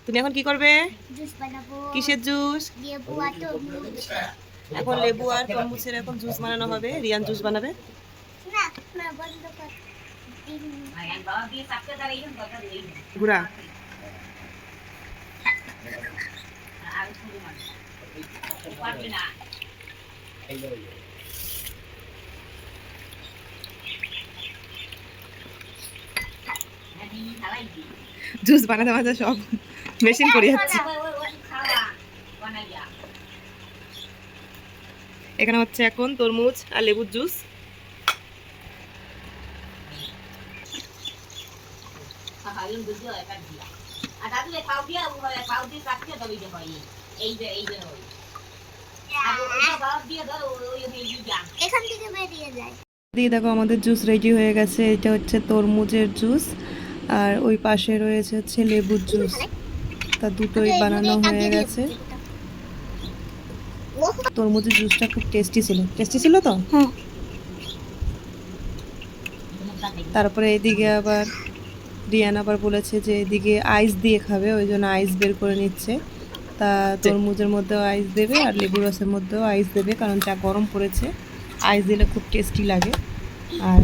তুমি এখন কি করবে? জুস বানাবো। কিসের জুস? লেবু আর তরমুজ। এখন লেবু আর তরমুজের এখন জুস বানানো হবে। রিয়ান জুস বানাবে। না না বন্ধ কর। ঘুরা জুস বানাতে বানাতে সব মেশিন করে যাচ্ছে। এখানে হচ্ছে এখন তরমুজ আর লেবুর জুস। এখান থেকে বেরিয়ে যায়। দিয়ে দেখো আমাদের জুস রেডি হয়ে গেছে। এটা হচ্ছে তরমুজের জুস আর ওই পাশে রয়েছে হচ্ছে লেবুর জুস। তা দুটোই বানানো হয়ে গেছে। তরমুজের জুসটা খুব টেস্টি ছিল। টেস্টি ছিল তো? হ্যাঁ। তারপরে এদিকে আবার রিয়ান আবার বলেছে যে এদিকে আইস দিয়ে খাবে, ওই জন্য আইস বের করে নিচ্ছে। তা তরমুজের মধ্যেও আইস দেবে আর লেবু রসের মধ্যেও আইস দেবে, কারণ যা গরম পড়েছে আইস দিলে খুব টেস্টি লাগে। আর